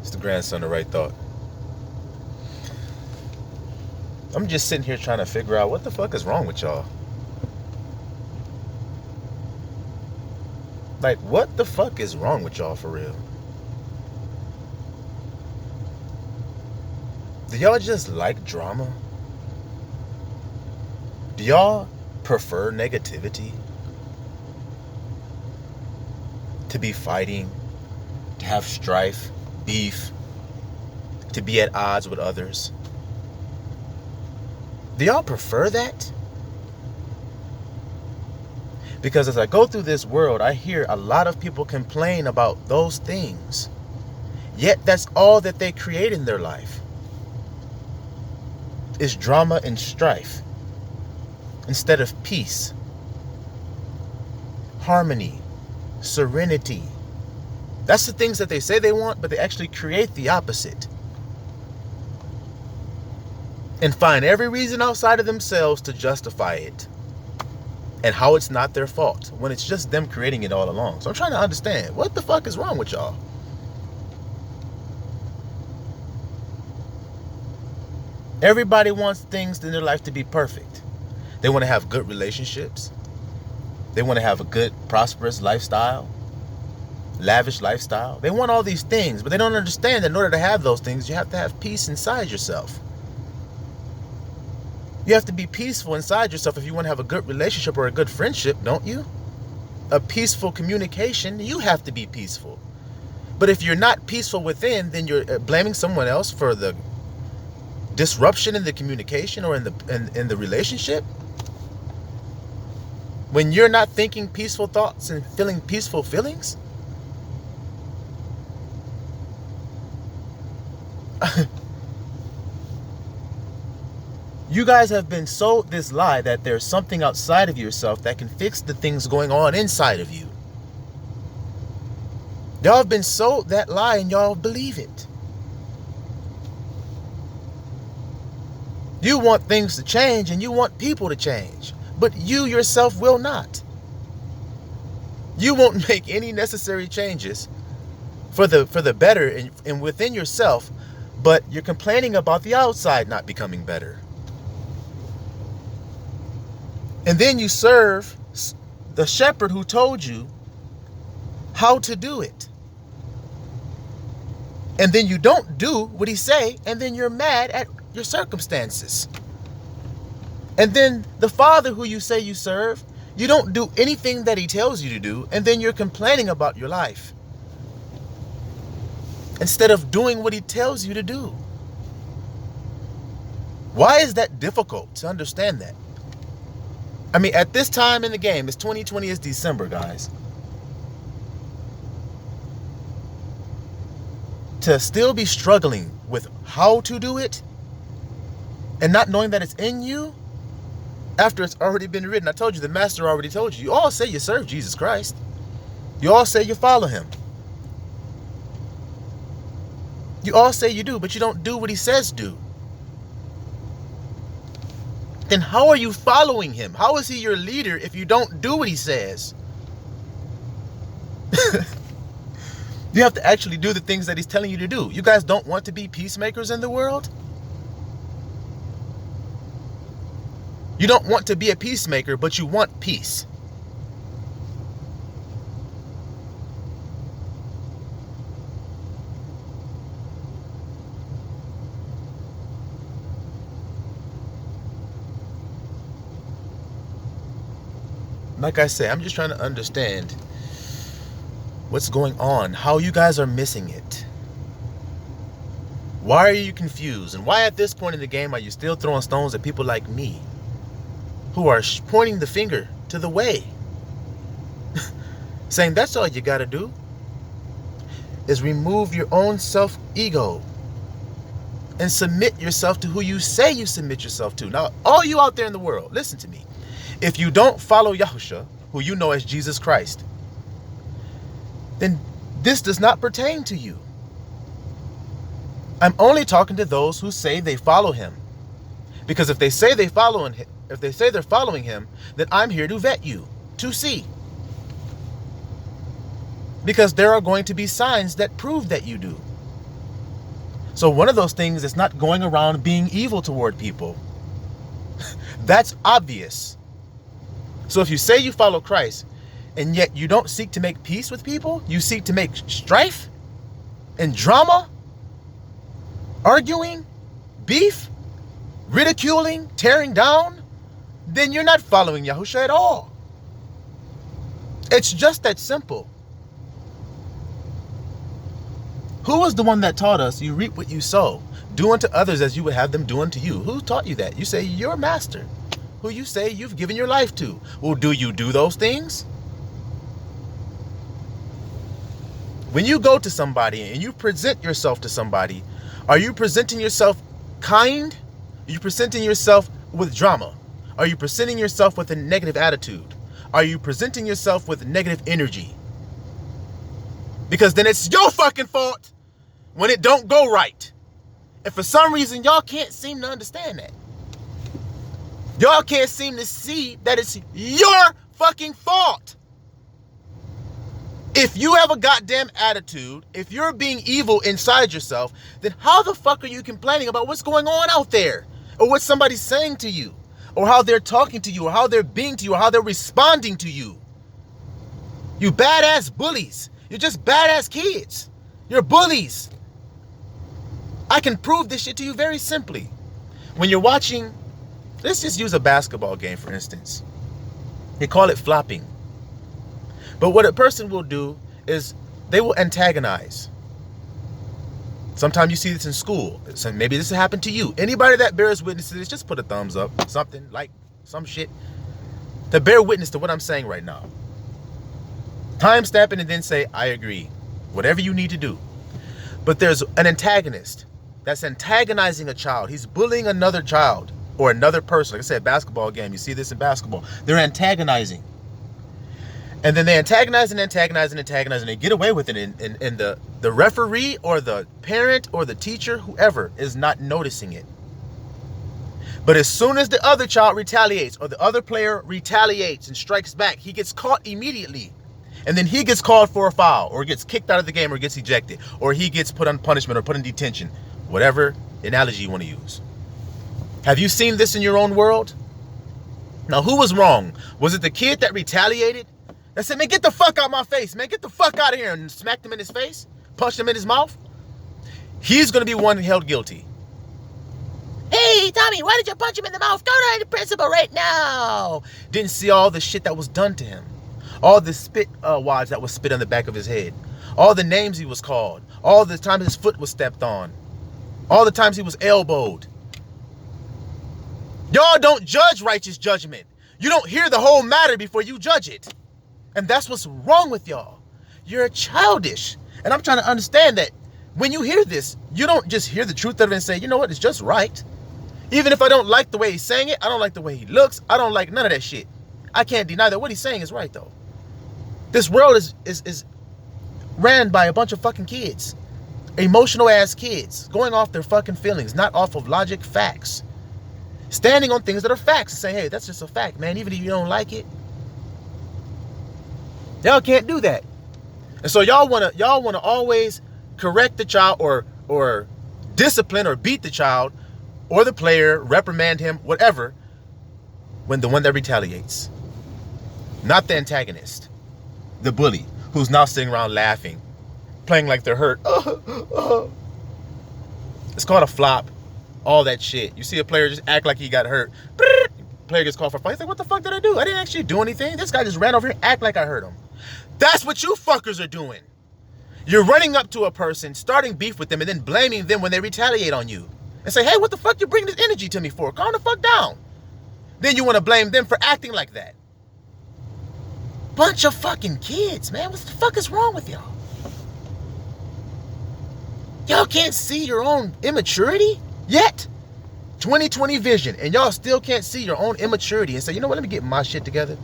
It's the grandson of Right Thought. I'm just sitting here trying to figure out what the fuck is wrong with y'all. Like, what the fuck is wrong with y'all for real? Do y'all just like drama? Do y'all prefer negativity? To be fighting, to have strife, beef, to be at odds with others? Do y'all prefer that? Because as I go through this world, I hear a lot of people complain about those things. Yet that's all that they create in their life. Is drama and strife. Instead of peace, harmony, serenity. That's the things that they say they want, but they actually create the opposite. And find every reason outside of themselves to justify it. And how it's not their fault, when it's just them creating it all along. So I'm trying to understand, what the fuck is wrong with y'all? Everybody wants things in their life to be perfect. They want to have good relationships. They want to have a good, prosperous lifestyle. Lavish lifestyle. They want all these things, but they don't understand that in order to have those things, you have to have peace inside yourself. You have to be peaceful inside yourself if you want to have a good relationship or a good friendship, don't you? A peaceful communication, you have to be peaceful. But if you're not peaceful within, then you're blaming someone else for the disruption in the communication or in the relationship. When you're not thinking peaceful thoughts and feeling peaceful feelings. You guys have been sold this lie that there's something outside of yourself that can fix the things going on inside of you. Y'all have been sold that lie and y'all believe it. You want things to change and you want people to change, but you yourself will not. You won't make any necessary changes for the better and within yourself, but you're complaining about the outside not becoming better. And then you serve the shepherd who told you how to do it. And then you don't do what he say, and then you're mad at your circumstances. And then the Father who you say you serve, you don't do anything that he tells you to do, and then you're complaining about your life. Instead of doing what he tells you to do. Why is that difficult to understand that? I mean, at this time in the game, it's 2020, it's December, guys. To still be struggling with how to do it and not knowing that it's in you after it's already been written. I told you, the master already told you. You all say you serve Jesus Christ. You all say you follow him. You all say you do, but you don't do what he says do. Then how are you following him? How is he your leader if you don't do what he says? You have to actually do the things that he's telling you to do. You guys don't want to be peacemakers in the world? You don't want to be a peacemaker, but you want peace. Like I said, I'm just trying to understand what's going on, how you guys are missing it. Why are you confused? And why at this point in the game are you still throwing stones at people like me who are pointing the finger to the way? Saying that's all you got to do is remove your own self-ego and submit yourself to who you say you submit yourself to. Now, all you out there in the world, listen to me. If you don't follow Yahusha, who you know as Jesus Christ, then this does not pertain to you. I'm only talking to those who say they follow him. Because if they say they're following him, then I'm here to vet you, to see. Because there are going to be signs that prove that you do. So one of those things is not going around being evil toward people. That's obvious. So if you say you follow Christ and yet you don't seek to make peace with people, you seek to make strife and drama, arguing, beef, ridiculing, tearing down, then you're not following Yahusha at all. It's just that simple. Who was the one that taught us you reap what you sow? Do unto others as you would have them do unto you. Who taught you that? You say your master, who you say you've given your life to. Well, do you do those things? When you go to somebody and you present yourself to somebody, are you presenting yourself kind? Are you presenting yourself with drama? Are you presenting yourself with a negative attitude? Are you presenting yourself with negative energy? Because then it's your fucking fault when it don't go right. And for some reason, y'all can't seem to understand that. Y'all can't seem to see that it's your fucking fault. If you have a goddamn attitude, if you're being evil inside yourself, then how the fuck are you complaining about what's going on out there? Or what somebody's saying to you? Or how they're talking to you? Or how they're being to you? Or how they're responding to you? You badass bullies. You're just badass kids. You're bullies. I can prove this shit to you very simply. When you're watching, let's just use a basketball game for instance. They call it flopping. But what a person will do is they will antagonize. Sometimes you see this in school. So maybe this will happen to you. Anybody that bears witness to this, just put a thumbs up. Something like some shit. To bear witness to what I'm saying right now. Time stamping and then say, I agree. Whatever you need to do. But there's an antagonist that's antagonizing a child. He's bullying another child or another person. Like I said, basketball game. You see this in basketball. They're antagonizing. And then they antagonize and antagonize and antagonize and they get away with it. And the referee or the parent or the teacher, whoever, is not noticing it. But as soon as the other child retaliates or the other player retaliates and strikes back, he gets caught immediately. And then he gets called for a foul or gets kicked out of the game or gets ejected or he gets put on punishment or put in detention. Whatever analogy you want to use. Have you seen this in your own world? Now, who was wrong? Was it the kid that retaliated? That said, man, get the fuck out my face, man. Get the fuck out of here, and smacked him in his face, punched him in his mouth. He's going to be one held guilty. Hey, Tommy, why did you punch him in the mouth? Go to the principal right now. Didn't see all the shit that was done to him. All the spit wads that was spit on the back of his head. All the names he was called. All the times his foot was stepped on. All the times he was elbowed. Y'all don't judge righteous judgment. You don't hear the whole matter before you judge it. And that's what's wrong with y'all. You're childish. And I'm trying to understand that when you hear this, you don't just hear the truth of it and say, you know what, it's just right. Even if I don't like the way he's saying it, I don't like the way he looks, I don't like none of that shit. I can't deny that what he's saying is right, though. This world is ran by a bunch of fucking kids. Emotional ass kids. Going off their fucking feelings, not off of logic, facts. Standing on things that are facts and saying, hey, that's just a fact, man, even if you don't like it. Y'all can't do that. And so y'all wanna always correct the child or discipline or beat the child or the player, reprimand him, whatever, when the one that retaliates. Not the antagonist. The bully, who's now sitting around laughing, playing like they're hurt. It's called a flop. All that shit. You see a player just act like he got hurt. Player gets called for a fight. He's like, what the fuck did I do? I didn't actually do anything. This guy just ran over here and act like I hurt him. That's what you fuckers are doing. You're running up to a person, starting beef with them, and then blaming them when they retaliate on you. And say, hey, what the fuck you bring this energy to me for? Calm the fuck down. Then you want to blame them for acting like that. Bunch of fucking kids, man. What the fuck is wrong with y'all? Y'all can't see your own immaturity yet? 2020 vision, and y'all still can't see your own immaturity and say, you know what, let me get my shit together.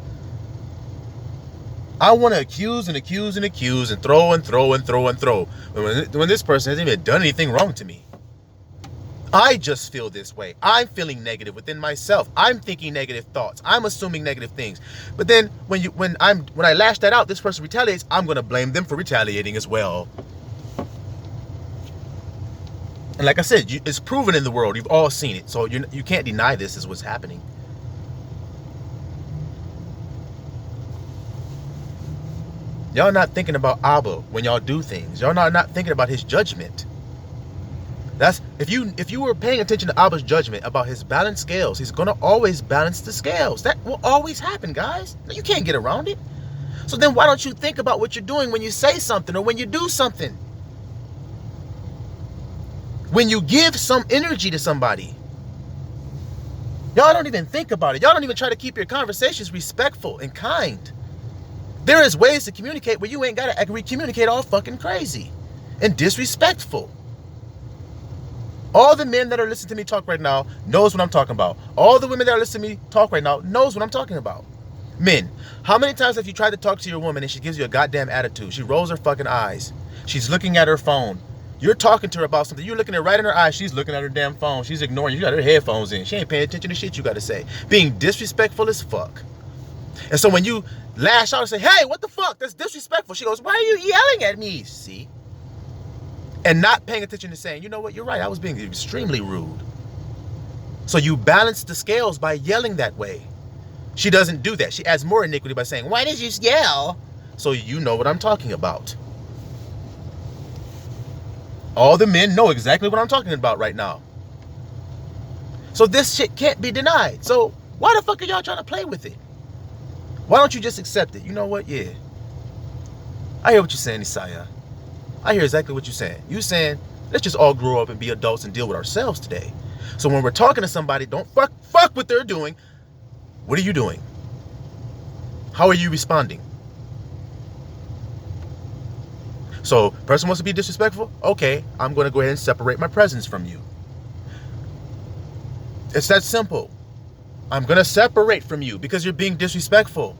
I want to accuse and accuse and accuse and throw and throw and throw and throw when this person hasn't even done anything wrong to me. I just feel this way. I'm feeling negative within myself. I'm thinking negative thoughts. I'm assuming negative things. But then when I lash that out, this person retaliates, I'm going to blame them for retaliating as well. And like I said, it's proven in the world. You've all seen it. So you can't deny this is what's happening. Y'all not thinking about Abba when y'all do things. Y'all not thinking about his judgment. That's if you were paying attention to Abba's judgment about his balanced scales, he's gonna always balance the scales. That will always happen, guys. You can't get around it. So then why don't you think about what you're doing when you say something or when you do something? When you give some energy to somebody. Y'all don't even think about it. Y'all don't even try to keep your conversations respectful and kind. There is ways to communicate where you ain't gotta communicate all fucking crazy and disrespectful. All the men that are listening to me talk right now knows what I'm talking about. All the women that are listening to me talk right now knows what I'm talking about. Men, how many times have you tried to talk to your woman and she gives you a goddamn attitude? She rolls her fucking eyes. She's looking at her phone. You're talking to her about something. You're looking at her right in her eyes. She's looking at her damn phone. She's ignoring you. You got her headphones in. She ain't paying attention to shit you got to say. Being disrespectful as fuck. And so when you lash out and say, hey, what the fuck? That's disrespectful. She goes, why are you yelling at me? See? And not paying attention to saying, you know what? You're right. I was being extremely rude. So you balance the scales by yelling that way. She doesn't do that. She adds more iniquity by saying, why did you yell? So you know what I'm talking about. All the men know exactly what I'm talking about right now. So this shit can't be denied. So why the fuck are y'all trying to play with it? Why don't you just accept it? You know what? Yeah. I hear what you're saying, Isaiah. I hear exactly what you're saying. You're saying, let's just all grow up and be adults and deal with ourselves today. So when we're talking to somebody, don't fuck what they're doing. What are you doing? How are you responding? So, person wants to be disrespectful? Okay, I'm going to go ahead and separate my presence from you. It's that simple. I'm going to separate from you because you're being disrespectful.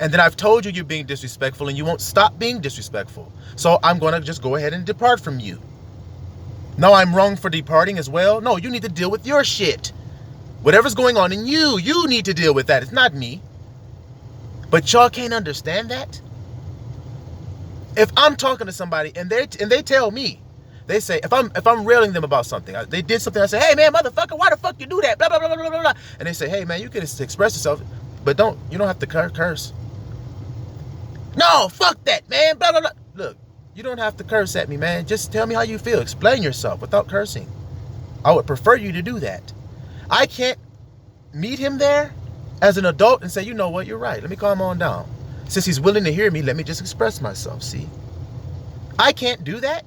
And then I've told you you're being disrespectful and you won't stop being disrespectful. So I'm going to just go ahead and depart from you. No, I'm wrong for departing as well. No, you need to deal with your shit. Whatever's going on in you, you need to deal with that. It's not me. But y'all can't understand that? If I'm talking to somebody and they tell me, they say, if I'm railing them about something, they did something, I say, hey man, motherfucker, why the fuck you do that? Blah, blah, blah, blah, blah, blah. And they say, hey man, you can express yourself, but you don't have to curse. No, fuck that, man, blah, blah, blah. Look, you don't have to curse at me, man. Just tell me how you feel. Explain yourself without cursing. I would prefer you to do that. I can't meet him there as an adult and say, you know what, you're right. Let me calm on down. Since he's willing to hear me, let me just express myself, see? I can't do that.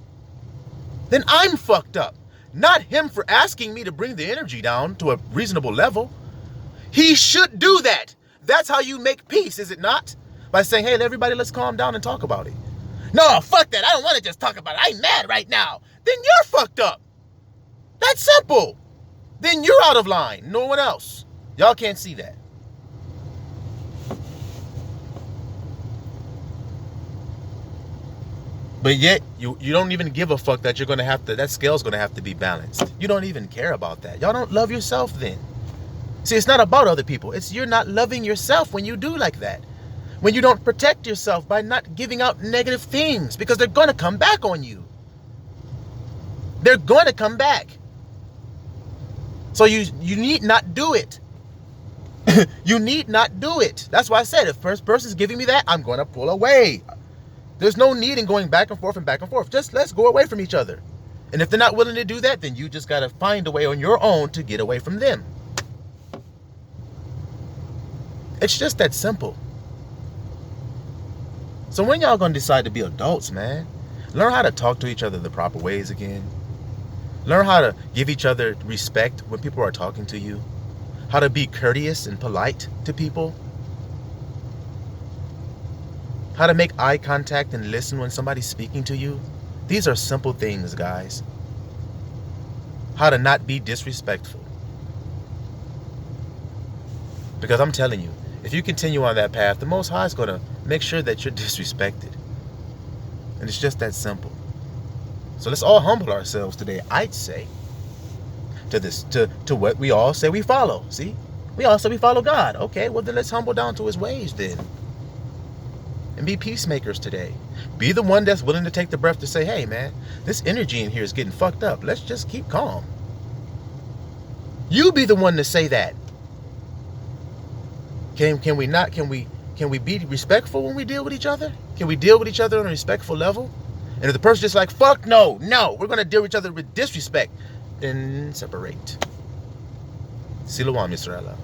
Then I'm fucked up. Not him for asking me to bring the energy down to a reasonable level. He should do that. That's how you make peace, is it not? By saying, hey, everybody, let's calm down and talk about it. No, fuck that. I don't want to just talk about it. I'm mad right now. Then you're fucked up. That's simple. Then you're out of line. No one else. Y'all can't see that. But yet, you don't even give a fuck that you're going to have to, that scale's going to have to be balanced. You don't even care about that. Y'all don't love yourself then. See, it's not about other people. It's you're not loving yourself when you do like that. When you don't protect yourself by not giving out negative things, because they're going to come back on you. They're going to come back. So you need not do it. You need not do it. That's why I said, if first person's giving me that, I'm going to pull away. There's no need in going back and forth and back and forth. Just let's go away from each other. And if they're not willing to do that, then you just got to find a way on your own to get away from them. It's just that simple. So when y'all going to decide to be adults, man? Learn how to talk to each other the proper ways again. Learn how to give each other respect when people are talking to you. How to be courteous and polite to people. How to make eye contact and listen when somebody's speaking to you. These are simple things, guys. How to not be disrespectful. Because I'm telling you, if you continue on that path, the Most High is going to make sure that you're disrespected. And it's just that simple. So let's all humble ourselves today, I'd say, to what we all say we follow. See? We all say we follow God. Okay, well then let's humble down to his ways then. and be peacemakers today. Be the one that's willing to take the breath to say, hey man, this energy in here is getting fucked up. Let's just keep calm. You be the one to say that. Can we be respectful when we deal with each other? Can we deal with each other on a respectful level? And if the person's just like, fuck no, we're gonna deal with each other with disrespect, then separate. Silawan, Mr. Allah.